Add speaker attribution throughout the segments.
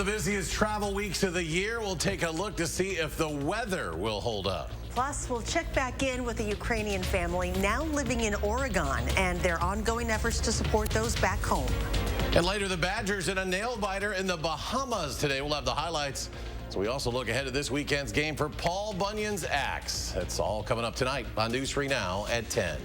Speaker 1: the busiest travel weeks of the year, we'll take a look to see if the weather will hold up.
Speaker 2: Plus, we'll check back in with a Ukrainian family now living in Oregon and their ongoing efforts to support those back home.
Speaker 1: And later, the Badgers in a nail-biter in the Bahamas today. We'll have the highlights. So we also look ahead to this weekend's game for Paul Bunyan's Axe. That's all coming up tonight on News 3 Now at 10.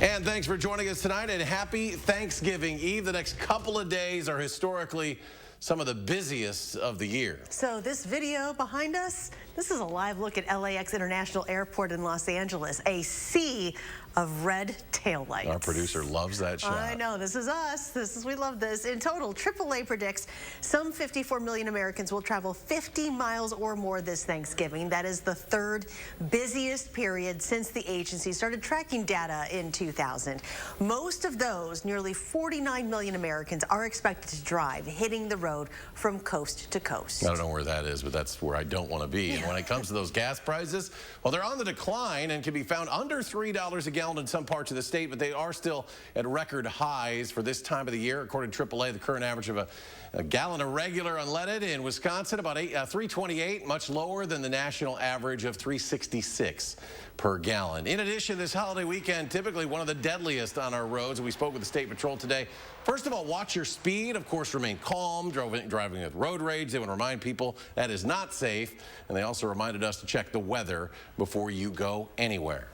Speaker 1: And thanks for joining us tonight, and happy Thanksgiving Eve. The next couple of days are historically some of the busiest of the year.
Speaker 2: So this video behind us, this is a live look at LAX International Airport in Los Angeles. A sea of red taillights.
Speaker 1: Our producer loves that shot.
Speaker 2: I know, this is us. We love this. In total, AAA predicts some 54 million Americans will travel 50 miles or more this Thanksgiving. That is the third busiest period since the agency started tracking data in 2000. Most of those, nearly 49 million Americans, are expected to drive, hitting the road from coast to coast.
Speaker 1: I don't know where that is, but that's where I don't want to be. And when it comes to those gas prices, well, they're on the decline and can be found under $3 a gallon in some parts of the state, but they are still at record highs for this time of the year. According to AAA, the current average of a gallon of regular unleaded in Wisconsin, about $3.28, much lower than the national average of $3.66 per gallon. In addition, this holiday weekend, typically one of the deadliest on our roads. We spoke with the State Patrol today. First of all, watch your speed. Of course, remain calm. Driving with road rage, they want to remind people that is not safe. And they also reminded us to check the weather before you go anywhere.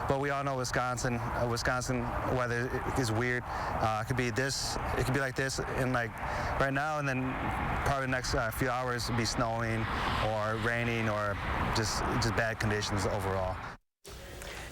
Speaker 3: But we all know Wisconsin weather is weird. It could be this, it could be like this, and like right now, and then probably the next few hours be snowing or raining or just bad conditions overall.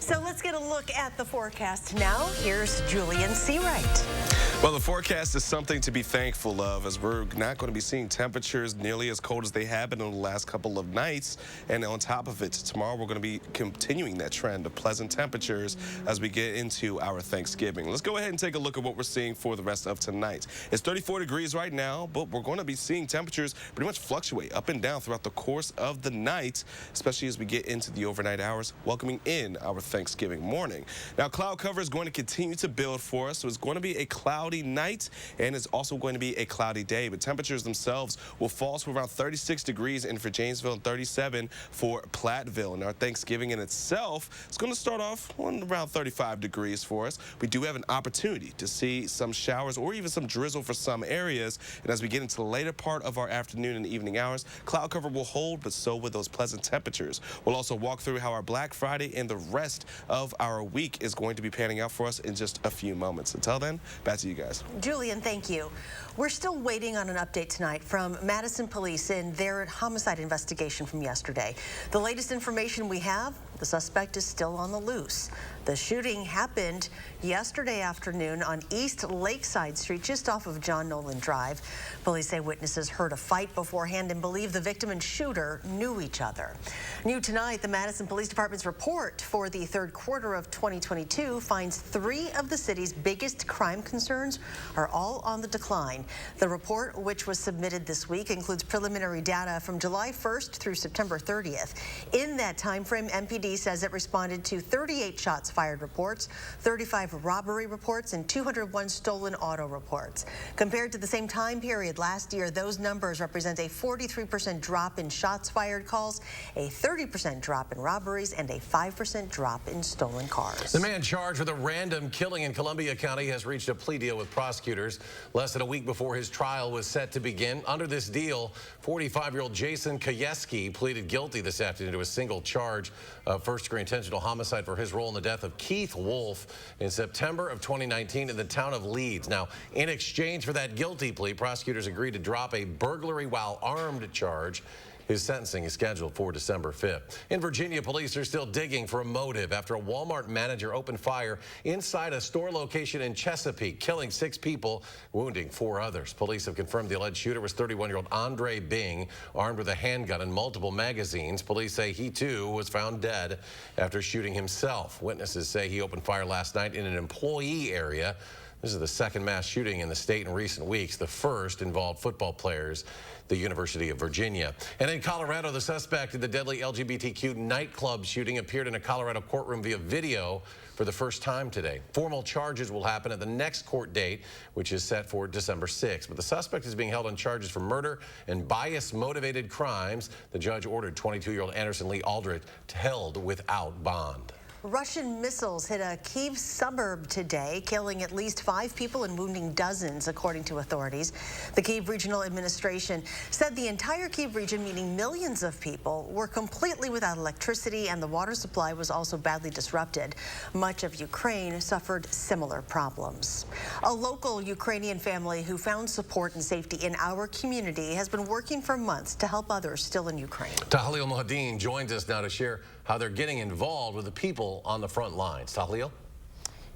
Speaker 2: So let's get a look at the forecast now. Here's Julian Seawright.
Speaker 4: Well, the forecast is something to be thankful of, as we're not going to be seeing temperatures nearly as cold as they have been in the last couple of nights. And on top of it, tomorrow we're going to be continuing that trend of pleasant temperatures as we get into our Thanksgiving. Let's go ahead and take a look at what we're seeing for the rest of tonight. It's 34 degrees right now, but we're going to be seeing temperatures pretty much fluctuate up and down throughout the course of the night, especially as we get into the overnight hours, welcoming in our Thanksgiving morning. Now, cloud cover is going to continue to build for us, so it's going to be a cloudy night, and it's also going to be a cloudy day, but temperatures themselves will fall to around 36 degrees in for Janesville and 37 for Platteville. And our Thanksgiving in itself is going to start off on around 35 degrees for us. We do have an opportunity to see some showers or even some drizzle for some areas, and as we get into the later part of our afternoon and evening hours, cloud cover will hold, but so will those pleasant temperatures. We'll also walk through how our Black Friday and the rest of our week is going to be panning out for us in just a few moments. Until then, back to you guys.
Speaker 2: Julian, thank you. We're still waiting on an update tonight from Madison police in their homicide investigation from yesterday. The latest information we have, the suspect is still on the loose. The shooting happened yesterday afternoon on East Lakeside Street, just off of John Nolan Drive. Police say witnesses heard a fight beforehand and believe the victim and shooter knew each other. New tonight, the Madison Police Department's report for the third quarter of 2022 finds 3 of the city's biggest crime concerns are all on the decline. The report, which was submitted this week, includes preliminary data from July 1st through September 30th. In that time frame, MPD says it responded to 38 shots fired reports, 35 robbery reports, and 201 stolen auto reports. Compared to the same time period last year, those numbers represent a 43% drop in shots fired calls, a 30% drop in robberies, and a 5% drop in stolen cars.
Speaker 1: The man charged with a random killing in Columbia County has reached a plea deal with prosecutors less than a week before his trial was set to begin. Under this deal, 45-year-old Jason Kayeski pleaded guilty this afternoon to a single charge of first-degree intentional homicide for his role in the death of Keith Wolf in September of 2019 in the town of Leeds. Now, in exchange for that guilty plea, prosecutors agreed to drop a burglary while armed charge. His sentencing is scheduled for December 5th. In Virginia, police are still digging for a motive after a Walmart manager opened fire inside a store location in Chesapeake, killing 6 people, wounding 4 others. Police have confirmed the alleged shooter was 31-year-old Andre Bing, armed with a handgun and multiple magazines. Police say he, too, was found dead after shooting himself. Witnesses say he opened fire last night in an employee area. This is the second mass shooting in the state in recent weeks. The first involved football players, the University of Virginia. And in Colorado, the suspect in the deadly LGBTQ nightclub shooting appeared in a Colorado courtroom via video for the first time today. Formal charges will happen at the next court date, which is set for December 6th. But the suspect is being held on charges for murder and bias-motivated crimes. The judge ordered 22-year-old Anderson Lee Aldrich held without bond.
Speaker 2: Russian missiles hit a Kyiv suburb today, killing at least 5 people and wounding dozens, according to authorities. The Kyiv Regional Administration said the entire Kyiv region, meaning millions of people, were completely without electricity, and the water supply was also badly disrupted. Much of Ukraine suffered similar problems. A local Ukrainian family who found support and safety in our community has been working for months to help others still in Ukraine.
Speaker 1: Tahlil Mohadin joins us now to share how they're getting involved with the people on the front lines. Tahlil?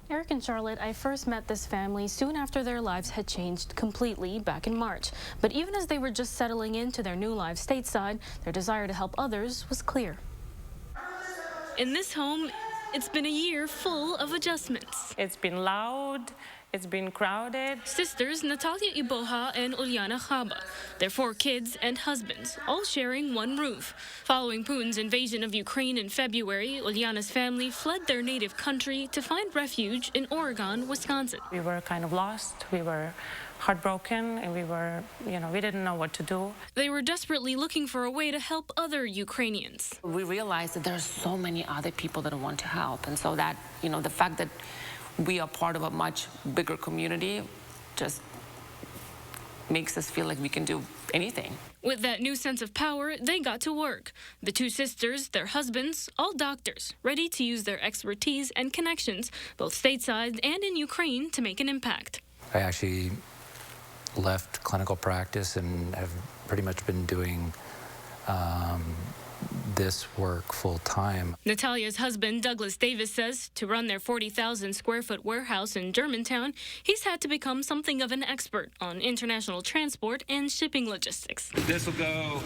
Speaker 5: Eric and Charlotte, I first met this family soon after their lives had changed completely back in March. But even as they were just settling into their new lives stateside, their desire to help others was clear. In this home, it's been a year full of adjustments.
Speaker 6: It's been loud. It's been crowded.
Speaker 5: Sisters Natalia Iboha and Ulyana Chaba, their 4 kids and husbands, all sharing one roof. Following Putin's invasion of Ukraine in February, Ulyana's family fled their native country to find refuge in Oregon, Wisconsin.
Speaker 6: We were kind of lost. We were heartbroken, and we didn't know what to do.
Speaker 5: They were desperately looking for a way to help other Ukrainians.
Speaker 7: We realized that there are so many other people that want to help, and so that, the fact that we are part of a much bigger community just makes us feel like we can do anything.
Speaker 5: With that new sense of power, they got to work. The 2 sisters, their husbands, all doctors, ready to use their expertise and connections, both stateside and in Ukraine, to make an impact.
Speaker 8: I actually left clinical practice and have pretty much been doing this work full time.
Speaker 5: Natalia's husband, Douglas Davis, says to run their 40,000 square foot warehouse in Germantown, he's had to become something of an expert on international transport and shipping logistics.
Speaker 9: This will go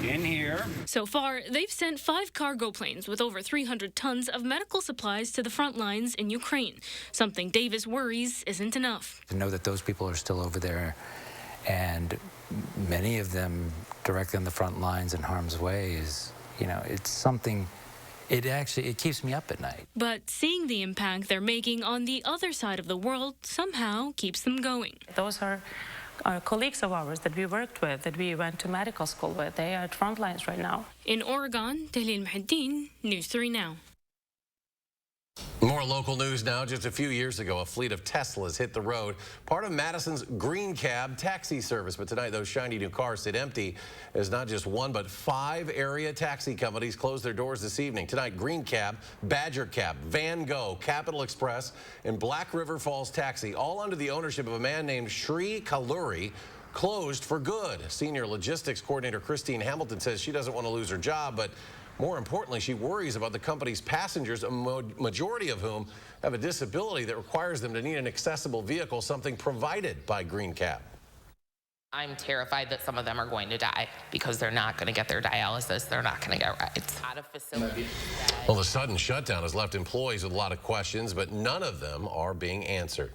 Speaker 9: in here.
Speaker 5: So far, they've sent 5 cargo planes with over 300 tons of medical supplies to the front lines in Ukraine, something Davis worries isn't enough.
Speaker 8: To know that those people are still over there, and many of them directly on the front lines in harm's way is, it's something, it keeps me up at night.
Speaker 5: But seeing the impact they're making on the other side of the world somehow keeps them going.
Speaker 6: Those are colleagues of ours that we worked with, that we went to medical school with. They are at front lines right now.
Speaker 5: In Oregon, Tahlil Mohadin, News 3 Now.
Speaker 1: More local news now. Just a few years ago, a fleet of Teslas hit the road, part of Madison's Green Cab taxi service. But tonight, those shiny new cars sit empty as not just 1, but 5 area taxi companies closed their doors this evening. Tonight, Green Cab, Badger Cab, Van Gogh, Capital Express, and Black River Falls Taxi, all under the ownership of a man named Shri Kalluri, closed for good. Senior logistics coordinator Christine Hamilton says she doesn't want to lose her job, but more importantly, she worries about the company's passengers, a majority of whom have a disability that requires them to need an accessible vehicle, something provided by Green Cab.
Speaker 10: I'm terrified that some of them are going to die because they're not going to get their dialysis. They're not going to get rides out of facilities.
Speaker 1: Well, the sudden shutdown has left employees with a lot of questions, but none of them are being answered.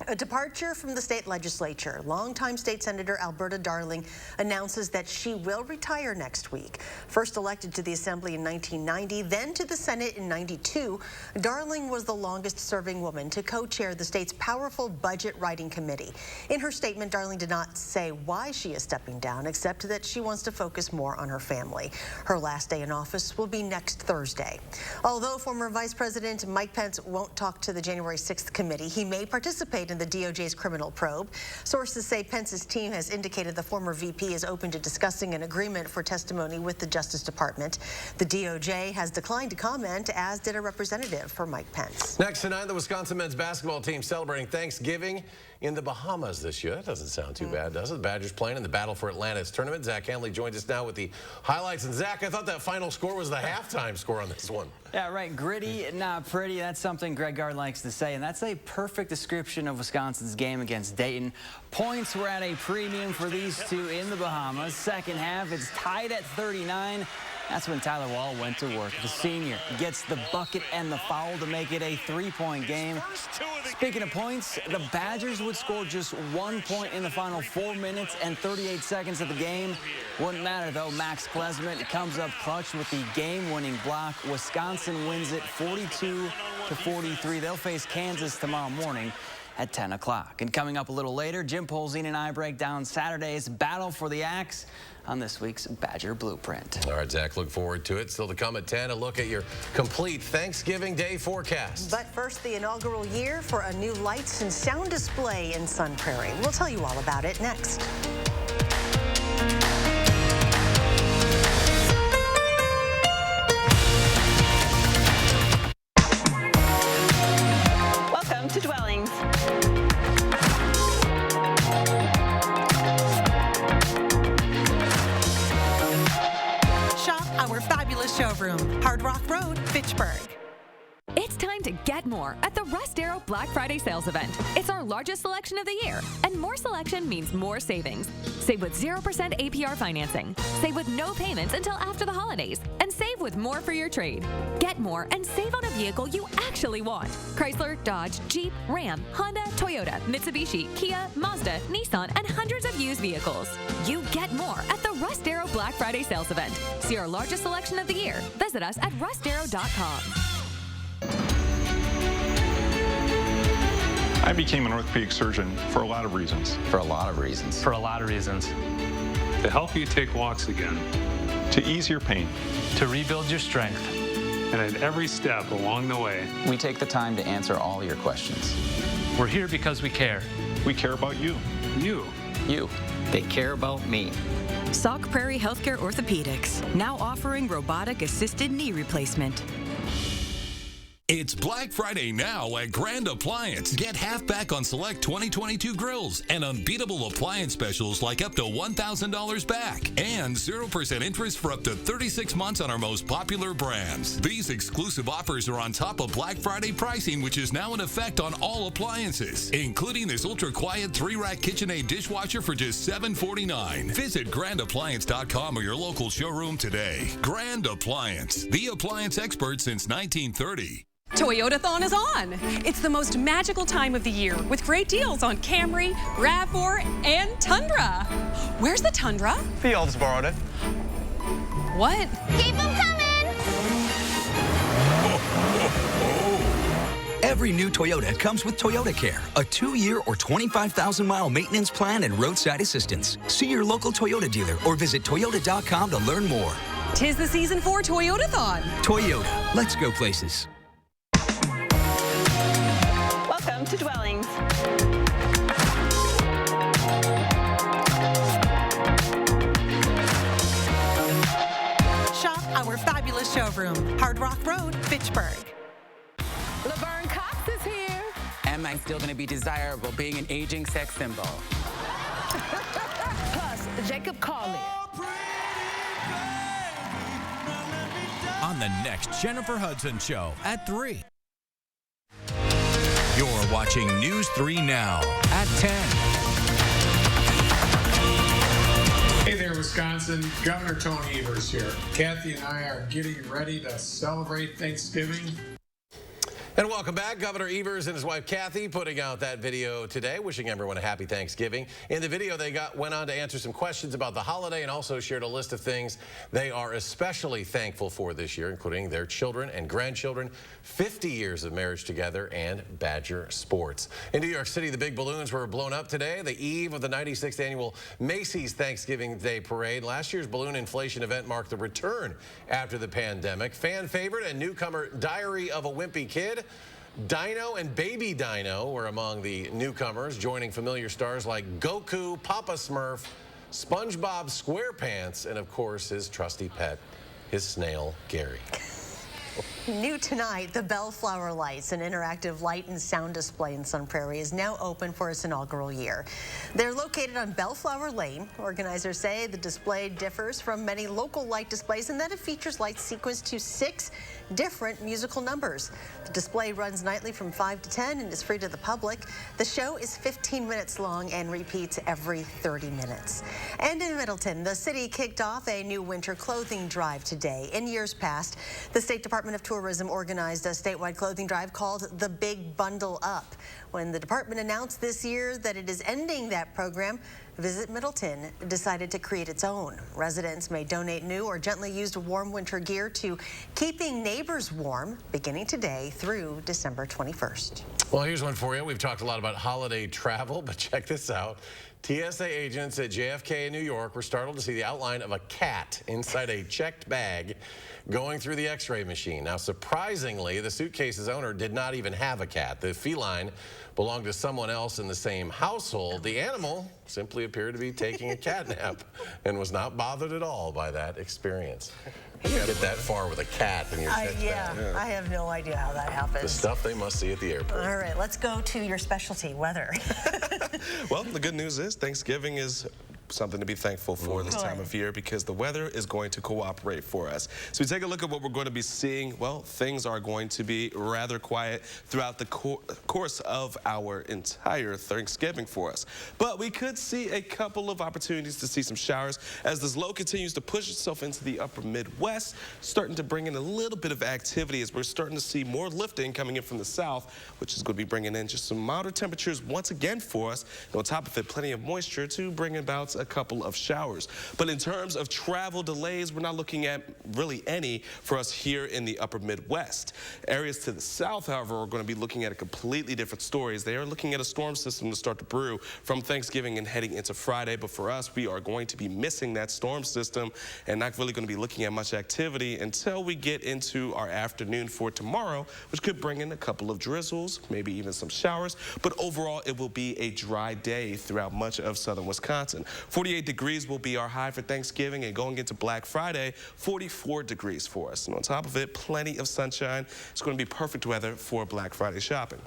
Speaker 2: A departure from the state legislature. Longtime state senator Alberta Darling announces that she will retire next week. First elected to the assembly in 1990, then to the Senate in 92, Darling was the longest serving woman to co-chair the state's powerful budget writing committee. In her statement, Darling did not say why she is stepping down, except that she wants to focus more on her family. Her last day in office will be next Thursday. Although former Vice President Mike Pence won't talk to the January 6th committee, he may participate in the DOJ's criminal probe. Sources say Pence's team has indicated the former VP is open to discussing an agreement for testimony with the Justice Department. The DOJ has declined to comment, as did a representative for Mike Pence.
Speaker 1: Next tonight, the Wisconsin men's basketball team celebrating Thanksgiving in the Bahamas this year. That doesn't sound too bad, does it? The Badgers playing in the Battle for Atlantis tournament. Zach Hanley joins us now with the highlights. And Zach, I thought that final score was the halftime score on this one.
Speaker 11: Yeah, right. Gritty, not pretty. That's something Greg Gard likes to say, and that's a perfect description of Wisconsin's game against Dayton. Points were at a premium for these two in the Bahamas. Second half, it's tied at 39. That's when Tyler Wall went to work. The senior gets the bucket and the foul to make it a 3-point game. Speaking of points, the Badgers would score just 1 point in the final 4 minutes and 38 seconds of the game. Wouldn't matter, though. Max Klesmit comes up clutch with the game-winning block. Wisconsin wins it 42-43. They'll face Kansas tomorrow morning at 10 o'clock. And coming up a little later, Jim Polzine and I break down Saturday's battle for the Axe on this week's Badger Blueprint.
Speaker 1: All right, Zach, look forward to it. Still to come at 10, a look at your complete Thanksgiving Day forecast.
Speaker 2: But first, the inaugural year for a new lights and sound display in Sun Prairie. We'll tell you all about it next.
Speaker 12: Welcome to Dwellings.
Speaker 13: Shop our fabulous showroom, Hard Rock Road, Fitchburg.
Speaker 14: It's time to get more at the Rust Arrow Black Friday sales event. It's our largest selection of the year, and more selection means more savings. Save with 0% APR financing. Save with no payments until after the holidays, and save with more for your trade. Get more and save on a vehicle you actually want. Chrysler, Dodge, Jeep, Ram, Honda, Toyota, Mitsubishi, Kia, Mazda, Nissan, and hundreds of used vehicles. You get more at the Rust Arrow Black Friday sales event. See our largest selection of the year. Visit us at rustarrow.com.
Speaker 15: I became an orthopedic surgeon for a lot of reasons.
Speaker 16: For a lot of reasons.
Speaker 17: For a lot of reasons.
Speaker 15: To help you take walks again. To ease your pain.
Speaker 17: To rebuild your strength.
Speaker 15: And at every step along the way,
Speaker 16: we take the time to answer all your questions.
Speaker 17: We're here because we care.
Speaker 15: We care about you.
Speaker 17: You.
Speaker 16: You.
Speaker 18: They care about me.
Speaker 19: Sauk Prairie Healthcare Orthopedics, now offering robotic-assisted knee replacement.
Speaker 20: It's Black Friday now at Grand Appliance. Get half back on select 2022 grills and unbeatable appliance specials like up to $1,000 back and 0% interest for up to 36 months on our most popular brands. These exclusive offers are on top of Black Friday pricing, which is now in effect on all appliances, including this ultra-quiet 3-rack KitchenAid dishwasher for just $749. Visit grandappliance.com or your local showroom today. Grand Appliance, the appliance expert since 1930.
Speaker 21: Toyotathon is on. It's the most magical time of the year with great deals on Camry, RAV4, and Tundra. Where's the Tundra?
Speaker 3: The elves borrowed it.
Speaker 21: What?
Speaker 22: Keep them coming!
Speaker 23: Every new Toyota comes with Toyota Care, a 2-year or 25,000-mile maintenance plan and roadside assistance. See your local Toyota dealer or visit Toyota.com to learn more.
Speaker 21: 'Tis the season for Toyotathon.
Speaker 23: Toyota, let's go places.
Speaker 12: Welcome to Dwellings.
Speaker 13: Shop our fabulous showroom, Hard Rock Road, Fitchburg.
Speaker 24: Laverne Cox is here. Am I still going to be desirable being an aging sex symbol?
Speaker 22: Plus, Jacob Carlin.
Speaker 25: On the next Jennifer Hudson Show at 3. You're watching News 3 Now at 10.
Speaker 26: Hey there, Wisconsin. Governor Tony Evers here. Kathy and I are getting ready to celebrate Thanksgiving.
Speaker 1: And welcome back. Governor Evers and his wife Kathy putting out that video today, wishing everyone a happy Thanksgiving. In the video, they went on to answer some questions about the holiday and also shared a list of things they are especially thankful for this year, including their children and grandchildren, 50 years of marriage together, and Badger sports. In New York City, the big balloons were blown up today, the eve of the 96th annual Macy's Thanksgiving Day Parade. Last year's balloon inflation event marked the return after the pandemic. Fan favorite and newcomer Diary of a Wimpy Kid, Dino and Baby Dino were among the newcomers, joining familiar stars like Goku, Papa Smurf, SpongeBob SquarePants, and of course his trusty pet, his snail, Gary.
Speaker 2: New tonight, the Bellflower Lights, an interactive light and sound display in Sun Prairie, is now open for its inaugural year. They're located on Bellflower Lane. Organizers say the display differs from many local light displays in that it features lights sequenced to 6 different musical numbers. The display runs nightly from 5 to 10 and is free to the public. The show is 15 minutes long and repeats every 30 minutes. And in Middleton, the city kicked off a new winter clothing drive today. In years past, the State Department of Tourism organized a statewide clothing drive called the Big Bundle Up. When the department announced this year that it is ending that program, Visit Middleton decided to create its own. Residents may donate new or gently used warm winter gear to Keeping Neighbors Warm, beginning today through December 21st.
Speaker 1: Well, here's one for you. We've talked a lot about holiday travel, but check this out. TSA agents at JFK in New York were startled to see the outline of a cat inside a checked bag going through the x-ray machine. Now, surprisingly, the suitcase's owner did not even have a cat. The feline belonged to someone else in the same household. The animal simply appeared to be taking a cat nap and was not bothered at all by that experience. You get that far with a cat in your checked bag.
Speaker 2: Yeah, I have no idea how that happens.
Speaker 1: The stuff they must see at the airport.
Speaker 2: All right, let's go to your specialty, weather.
Speaker 4: Well, the good news is Thanksgiving is something to be thankful for this time of year because the weather is going to cooperate for us. So we take a look at what we're going to be seeing. Well, things are going to be rather quiet throughout the course of our entire Thanksgiving for us. But we could see a couple of opportunities to see some showers as this low continues to push itself into the upper Midwest, starting to bring in a little bit of activity as we're starting to see more lifting coming in from the south, which is going to be bringing in just some milder temperatures once again for us. And on top of it, plenty of moisture to bring about a couple of showers. But in terms of travel delays, we're not looking at really any for us here in the upper Midwest. Areas to the south, however, are going to be looking at a completely different story. They are looking at a storm system to start to brew from Thanksgiving and heading into Friday. But for us, we are going to be missing that storm system and not really going to be looking at much activity until we get into our afternoon for tomorrow, which could bring in a couple of drizzles, maybe even some showers. But overall, it will be a dry day throughout much of southern Wisconsin. 48 degrees will be our high for Thanksgiving, and going into Black Friday, 44 degrees for us. And on top of it, plenty of sunshine. It's going to be perfect weather for Black Friday shopping.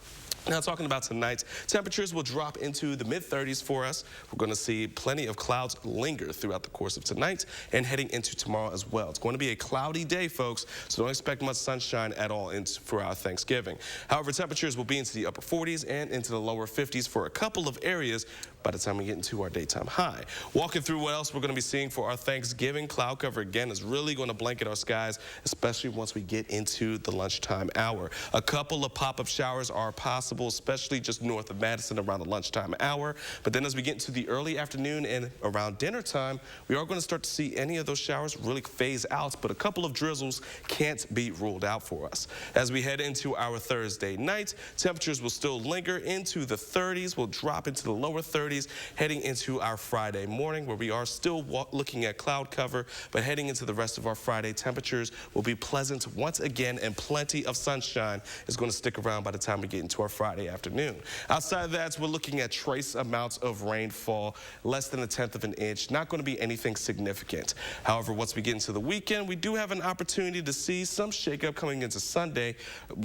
Speaker 4: Now, talking about tonight, temperatures will drop into the mid-30s for us. We're going to see plenty of clouds linger throughout the course of tonight and heading into tomorrow as well. It's going to be a cloudy day, folks, so don't expect much sunshine at all for our Thanksgiving. However, temperatures will be into the upper 40s and into the lower 50s for a couple of areas by the time we get into our daytime high. Walking through what else we're going to be seeing for our Thanksgiving, cloud cover again is really going to blanket our skies, especially once we get into the lunchtime hour. A couple of pop-up showers are possible, especially just north of Madison around the lunchtime hour. But then as we get into the early afternoon and around dinner time, we are going to start to see any of those showers really phase out, but a couple of drizzles can't be ruled out for us. As we head into our Thursday night, temperatures will still linger into the 30s, will drop into the lower 30s, heading into our Friday morning, where we are still looking at cloud cover, but heading into the rest of our Friday, temperatures will be pleasant once again, and plenty of sunshine is going to stick around by the time we get into our Friday afternoon. Outside of that, we're looking at trace amounts of rainfall, less than 1/10 of an inch, not going to be anything significant. However, once we get into the weekend, we do have an opportunity to see some shakeup coming into Sunday,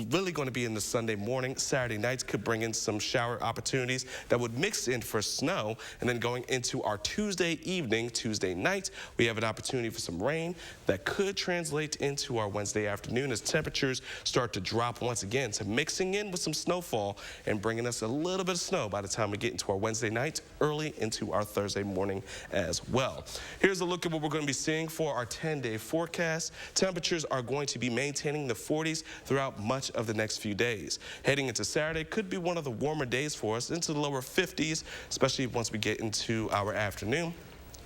Speaker 4: really going to be in the Sunday morning. Saturday nights could bring in some shower opportunities that would mix in for snow, and then going into our Tuesday evening, Tuesday night, we have an opportunity for some rain that could translate into our Wednesday afternoon as temperatures start to drop once again, to mixing in with some snowfall and bringing us a little bit of snow by the time we get into our Wednesday night, early into our Thursday morning as well. Here's a look at what we're going to be seeing for our 10-day forecast. Temperatures are going to be maintaining the 40s throughout much of the next few days. Heading into Saturday could be one of the warmer days for us, into the lower 50s, especially once we get into our afternoon.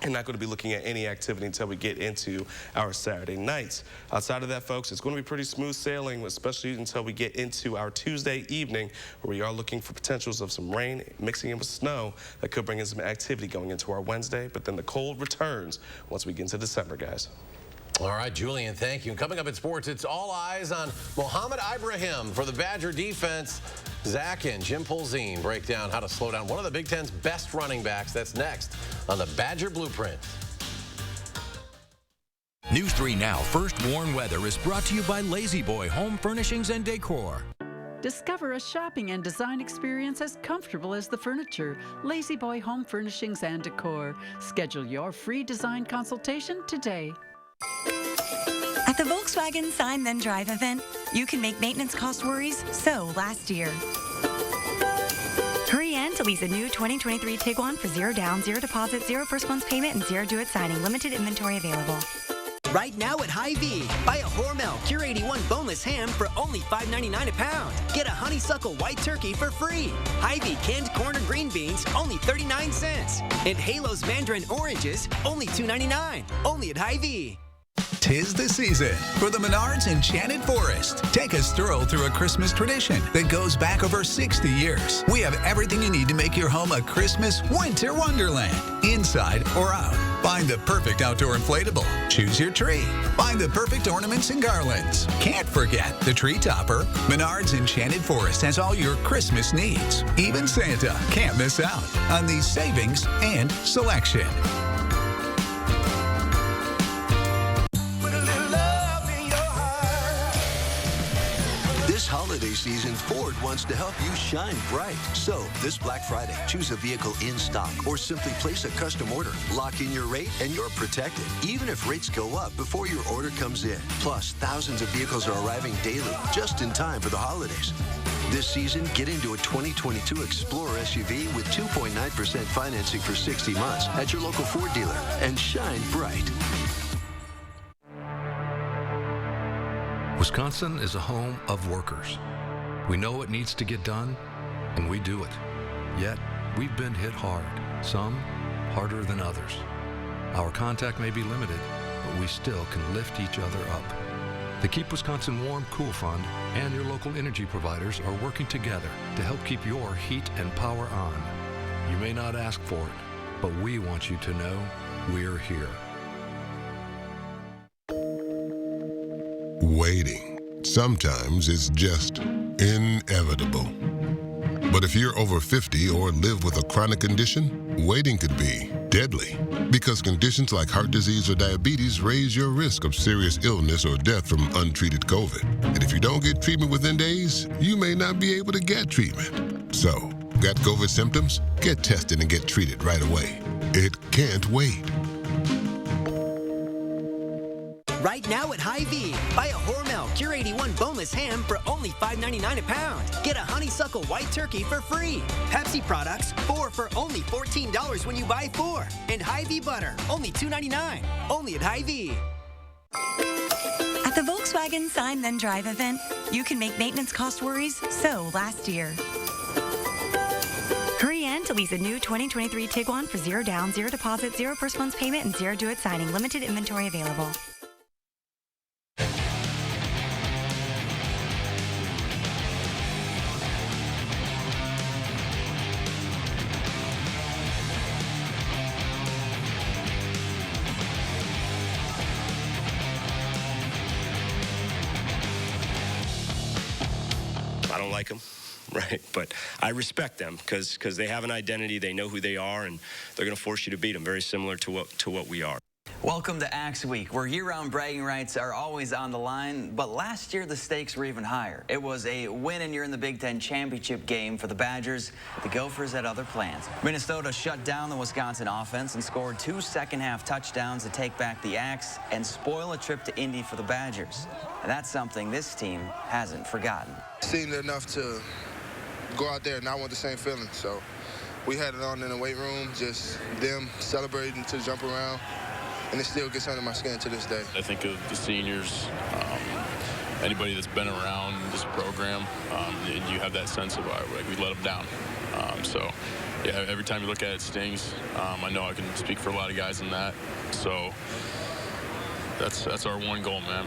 Speaker 4: And not going to be looking at any activity until we get into our Saturday nights. Outside of that, folks, it's going to be pretty smooth sailing, especially until we get into our Tuesday evening, where we are looking for potentials of some rain mixing in with snow that could bring in some activity going into our Wednesday. But then the cold returns once we get into December, guys.
Speaker 1: All right, Julian, thank you. Coming up in sports, it's all eyes on Mohamed Ibrahim for the Badger defense. Zach and Jim Polzine break down how to slow down one of the Big Ten's best running backs. That's next on the Badger Blueprint.
Speaker 25: News 3 Now First Warn Weather is brought to you by Lazy Boy Home Furnishings and Decor.
Speaker 6: Discover a shopping and design experience as comfortable as the furniture. Lazy Boy Home Furnishings and Decor. Schedule your free design consultation today.
Speaker 19: At the Volkswagen Sign Then Drive event, you can make maintenance cost worries so last year. Hurry in to lease a new 2023 Tiguan for 0 down, 0 deposit, 0 first month's payment, and 0 do it signing. Limited inventory available.
Speaker 5: Right now at Hy-Vee, buy a Hormel Cure 81 boneless ham for only $5.99 a pound. Get a honeysuckle white turkey for free. Hy-Vee canned corn or green beans, only 39 cents. And Halo's mandarin oranges, only $2.99. Only at Hy-Vee.
Speaker 7: 'Tis the season for the Menards Enchanted Forest. Take a stroll through a Christmas tradition that goes back over 60 years. We have everything you need to make your home a Christmas winter wonderland, inside or out. Find the perfect outdoor inflatable. Choose your tree. Find the perfect ornaments and garlands. Can't forget the tree topper. Menards Enchanted Forest has all your Christmas needs. Even Santa can't miss out on these savings and selection.
Speaker 8: This holiday season, Ford wants to help you shine bright. So, this Black Friday, choose a vehicle in stock or simply place a custom order. Lock in your rate and you're protected, even if rates go up before your order comes in. Plus, thousands of vehicles are arriving daily, just in time for the holidays. This season, get into a 2022 Explorer SUV with 2.9% financing for 60 months at your local Ford dealer and shine bright.
Speaker 25: Wisconsin is a home of workers. We know what needs to get done, and we do it. Yet, we've been hit hard, some harder than others. Our contact may be limited, but we still can lift each other up. The Keep Wisconsin Warm Cool Fund and your local energy providers are working together to help keep your heat and power on. You may not ask for it, but we want you to know we're here.
Speaker 9: Waiting sometimes is just inevitable. But if you're over 50 or live with a chronic condition, waiting could be deadly, because conditions like heart disease or diabetes raise your risk of serious illness or death from untreated COVID. And if you don't get treatment within days, you may not be able to get treatment. So, got COVID symptoms? Get tested and get treated right away. It can't wait.
Speaker 5: Right now at Hy-Vee, buy a Hormel Cure 81 boneless ham for only $5.99 a pound. Get a honeysuckle white turkey for free. Pepsi products, 4 for only $14 when you buy 4. And Hy-Vee butter, only $2.99. Only at Hy-Vee.
Speaker 19: At the Volkswagen Sign Then Drive event, you can make maintenance cost worries so last year. Hurry in to lease a new 2023 Tiguan for 0 down, 0 deposit, 0 first month's payment, and 0 do it signing. Limited inventory available.
Speaker 10: I don't like them, right? But I respect them because they have an identity, they know who they are, and they're going to force you to beat them, very similar to what we are.
Speaker 11: Welcome to Axe Week, where year-round bragging rights are always on the line, but last year the stakes were even higher. It was a win and you're in the Big Ten championship game for the Badgers. The Gophers had other plans. Minnesota shut down the Wisconsin offense and scored 2 second-half touchdowns to take back the Axe and spoil a trip to Indy for the Badgers. And that's something this team hasn't forgotten.
Speaker 18: Seen enough to go out there and not want the same feeling, so we had it on in the weight room, just them celebrating to jump around. And it still gets under my skin to this day.
Speaker 27: I think of the seniors, anybody that's been around this program, and you have that sense of, like, we let them down. So, yeah, every time you look at it, it stings. I know I can speak for a lot of guys in that. So that's our one goal, man.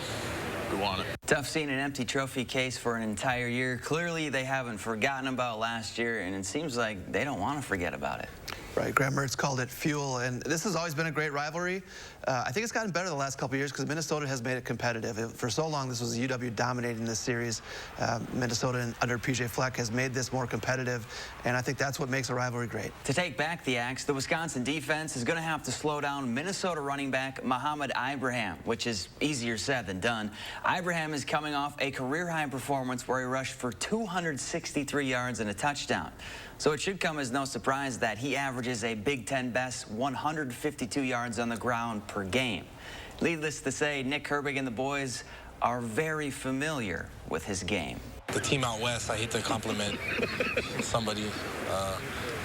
Speaker 27: We want it.
Speaker 11: Tough seeing an empty trophy case for an entire year. Clearly, they haven't forgotten about last year, and it seems like they don't want to forget about it.
Speaker 28: Right, Graham Mertz called it fuel, and this has always been a great rivalry. I think it's gotten better the last couple of years because Minnesota has made it competitive. For so long, this was UW dominating this series. Minnesota under PJ Fleck has made this more competitive, and I think that's what makes a rivalry great.
Speaker 11: To take back the Axe, the Wisconsin defense is going to have to slow down Minnesota running back Mohamed Ibrahim, which is easier said than done. Ibrahim is coming off a career-high performance where he rushed for 263 yards and a touchdown. So it should come as no surprise that he averages a Big Ten best 152 yards on the ground per game. Needless to say, Nick Herbig and the boys are very familiar with his game.
Speaker 3: The team out west, I hate to compliment somebody,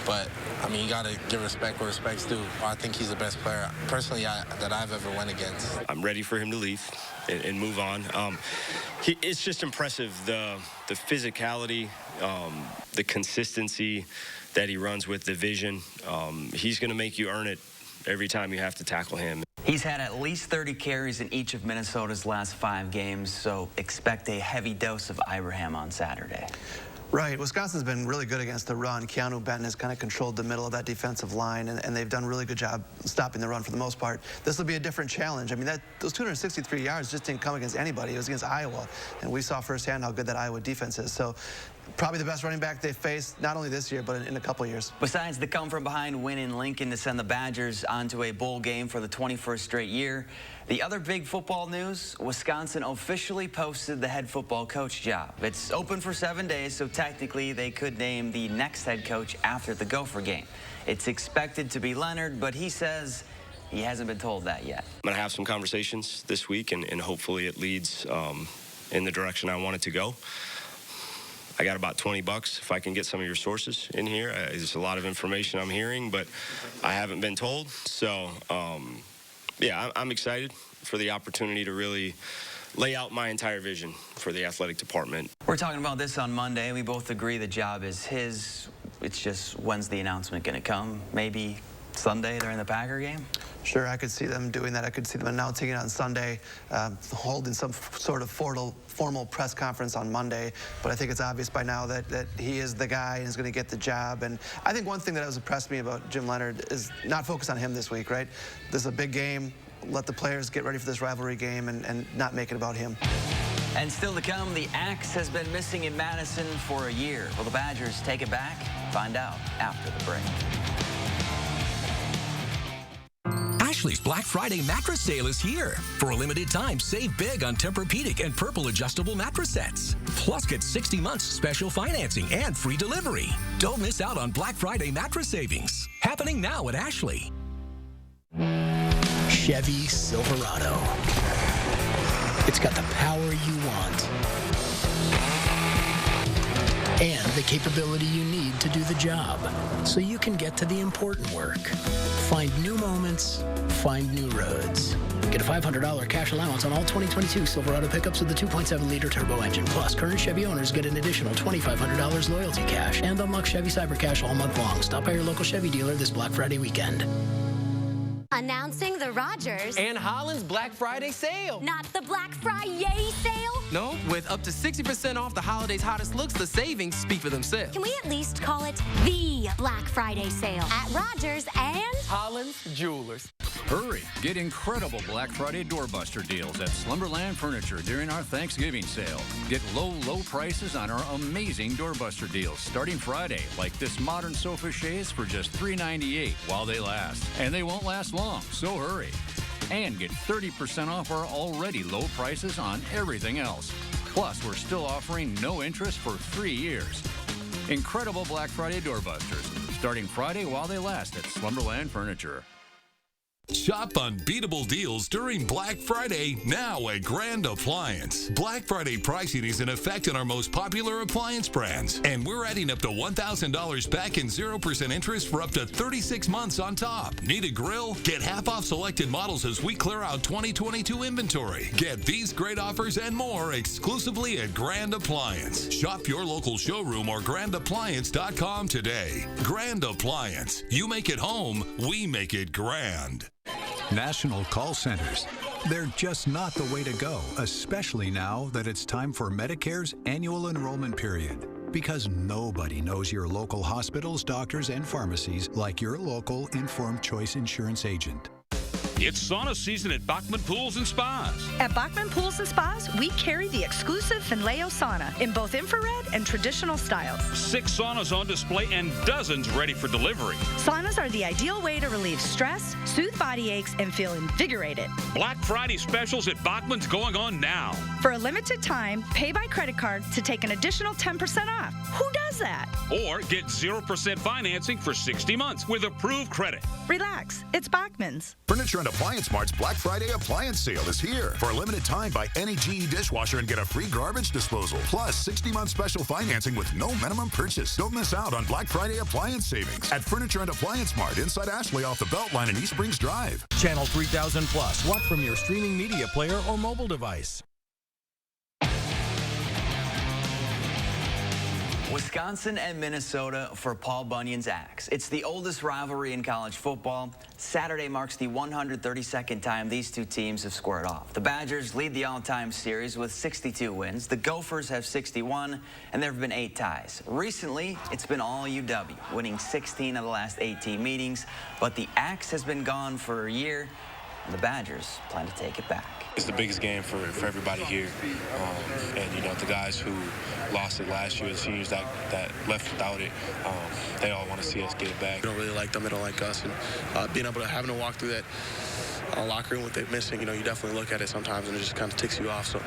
Speaker 3: but I mean, you got to give respect where respect's due. I think he's the best player, personally, that I've ever went against.
Speaker 10: I'm ready for him to leave and move on. It's just impressive, the physicality, the consistency that he runs with, the vision. He's going to make you earn it every time you have to tackle him.
Speaker 11: He's had at least 30 carries in each of Minnesota's last 5 games, so expect a heavy dose of Ibrahim on Saturday.
Speaker 28: Right. Wisconsin's been really good against the run. Keanu Benton has kind of controlled the middle of that defensive line, and they've done a really good job stopping the run for the most part. This will be a different challenge. I mean, those 263 yards just didn't come against anybody. It was against Iowa, and we saw firsthand how good that Iowa defense is. So probably the best running back they've faced, not only this year, but in a couple of years.
Speaker 11: Besides the come-from-behind win in Lincoln to send the Badgers onto a bowl game for the 21st straight year, the other big football news, Wisconsin officially posted the head football coach job. It's open for 7 days, so technically they could name the next head coach after the Gopher game. It's expected to be Leonard, but he says he hasn't been told that yet.
Speaker 10: I'm going to have some conversations this week, and hopefully it leads in the direction I want it to go. I got about $20 if I can get some of your sources in here. There's a lot of information I'm hearing, but I haven't been told. So, yeah, I'm excited for the opportunity to really lay out my entire vision for the athletic department.
Speaker 11: We're talking about this on Monday. We both agree the job is his. It's just, when's the announcement going to come? Maybe Sunday during the Packer game?
Speaker 28: Sure, I could see them doing that. I could see them announcing it on Sunday, holding some sort of formal press conference on Monday. But I think it's obvious by now that he is the guy and is going to get the job. And I think one thing that has impressed me about Jim Leonard is not focus on him this week, right? This is a big game. Let the players get ready for this rivalry game and not make it about him.
Speaker 11: And still to come, the axe has been missing in Madison for a year. Will the Badgers take it back? Find out after the break.
Speaker 14: Ashley's Black Friday mattress sale is here. For a limited time, save big on Tempur-Pedic and Purple adjustable mattress sets. Plus, get 60 months special financing and free delivery. Don't miss out on Black Friday mattress savings. Happening now at Ashley.
Speaker 15: Chevy Silverado. It's got the power you want and the capability you need to do the job so you can get to the important work. Find new moments, find new roads. Get a $500 cash allowance on all 2022 Silverado pickups with the 2.7-liter turbo engine. Plus, current Chevy owners get an additional $2,500 loyalty cash and unlock Chevy Cyber Cash all month long. Stop by your local Chevy dealer this Black Friday weekend.
Speaker 22: Announcing the Rogers
Speaker 16: and Holland's Black Friday sale.
Speaker 22: Not the Black Friday sale?
Speaker 16: No, with up to 60% off the holidays' hottest looks, the savings speak for themselves.
Speaker 22: Can we at least call it the Black Friday sale at Rogers and
Speaker 16: Holland's Jewelers?
Speaker 17: Hurry! Get incredible Black Friday doorbuster deals at Slumberland Furniture during our Thanksgiving sale. Get low prices on our amazing doorbuster deals starting Friday, like this modern sofa chaise for just $398 while they last. And they won't last long, so hurry. And get 30% off our already low prices on everything else. Plus, we're still offering no interest for 3 years. Incredible Black Friday doorbusters starting Friday while they last at Slumberland Furniture.
Speaker 20: Shop unbeatable deals during Black Friday now at Grand Appliance. Black Friday pricing is in effect on our most popular appliance brands, and we're adding up to $1,000 back in 0% interest for up to 36 months on top. Need a grill? Get half off selected models as we clear out 2022 inventory. Get these great offers and more exclusively at Grand Appliance. Shop your local showroom or grandappliance.com today. Grand Appliance. You make it home, we make it grand.
Speaker 7: National call centers. They're just not the way to go, especially now that it's time for Medicare's annual enrollment period. Because nobody knows your local hospitals, doctors, and pharmacies like your local Informed Choice Insurance agent.
Speaker 21: It's sauna season at Bachman Pools and Spas.
Speaker 23: At Bachman Pools and Spas, we carry the exclusive Finleo sauna in both infrared and traditional styles.
Speaker 21: 6 saunas on display and dozens ready for delivery.
Speaker 23: Saunas are the ideal way to relieve stress, soothe body aches, and feel invigorated.
Speaker 21: Black Friday specials at Bachman's going on now.
Speaker 23: For a limited time, pay by credit card to take an additional 10% off. Who does that?
Speaker 21: Or get 0% financing for 60 months with approved credit.
Speaker 23: Relax, it's Bachman's.
Speaker 29: Furniture and
Speaker 1: and Appliance Mart's Black Friday appliance sale is here. For a limited time, buy any GE dishwasher and get a free garbage disposal. Plus, 60-month special financing with no minimum purchase. Don't miss out on Black Friday appliance savings at Furniture and Appliance Mart inside Ashley off the Beltline in East Springs Drive.
Speaker 2: Channel 3000 Plus. Watch from your streaming media player or mobile device.
Speaker 11: Wisconsin and Minnesota for Paul Bunyan's Axe. It's the oldest rivalry in college football. Saturday marks the 132nd time these two teams have squared off. The Badgers lead the all-time series with 62 wins. The Gophers have 61, and there have been 8 ties. Recently, it's been all UW, winning 16 of the last 18 meetings, but the Axe has been gone for a year, and the Badgers plan to take it back.
Speaker 3: It's the biggest game for everybody here. And, you know, the guys who lost it last year, the seniors that left without it, they all want to see us get it back.
Speaker 4: We don't really like them, they don't like us. And being able to having to walk through that locker room with it missing, you know, you definitely look at it sometimes and it just kind of ticks you off. So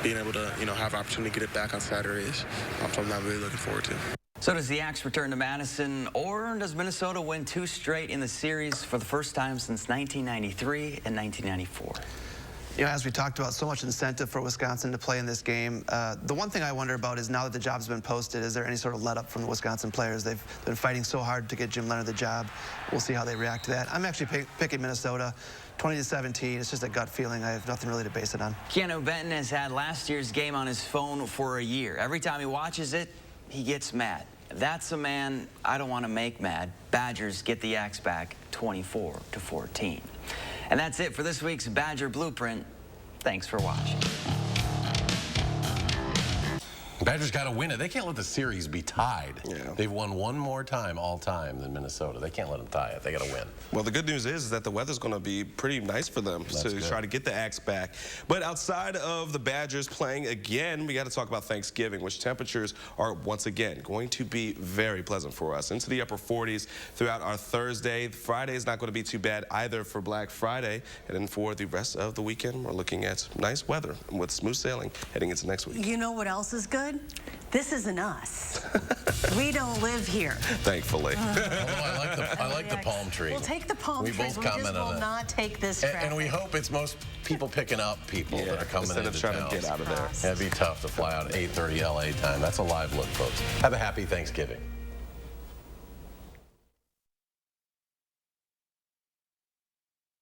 Speaker 4: being able to, you know, have an opportunity to get it back on Saturday is something I'm really looking forward to.
Speaker 11: So does the Axe return to Madison, or does Minnesota win 2 straight in the series for the first time since 1993 and 1994?
Speaker 28: You know, as we talked about, so much incentive for Wisconsin to play in this game. The one thing I wonder about is now that the job's been posted, is there any sort of let-up from the Wisconsin players? They've been fighting so hard to get Jim Leonard the job. We'll see how they react to that. I'm actually picking Minnesota 20-17. It's just a gut feeling. I have nothing really to base it on.
Speaker 11: Keanu Benton has had last year's game on his phone for a year. Every time he watches it, he gets mad. That's a man I don't want to make mad. Badgers get the Axe back 24-14. And that's it for this week's Badger Blueprint. Thanks for watching.
Speaker 6: Badgers got to win it. They can't let the series be tied. Yeah. They've won one more time all time than Minnesota. They can't let them tie it. They got to win.
Speaker 12: Well, the good news is that the weather's going to be pretty nice for them to try to get the Axe back. But outside of the Badgers playing again, we got to talk about Thanksgiving, which temperatures are once again going to be very pleasant for us. Into the upper 40s throughout our Thursday. Friday is not going to be too bad either for Black Friday. And then for the rest of the weekend, we're looking at nice weather with smooth sailing heading into next week.
Speaker 13: You know what else is good? This isn't us. We don't live here.
Speaker 12: Thankfully.
Speaker 6: I like the palm tree.
Speaker 13: We'll take the palm trees.
Speaker 6: Both
Speaker 13: We just
Speaker 6: commented
Speaker 13: will
Speaker 6: on
Speaker 13: not take this traffic.
Speaker 6: And we hope it's most people picking up people that are coming
Speaker 12: instead
Speaker 6: into
Speaker 12: of trying
Speaker 6: town.
Speaker 12: to get out of there.
Speaker 6: It'd be tough to fly out at 8:30 LA time. That's a live look, folks. Have a happy Thanksgiving.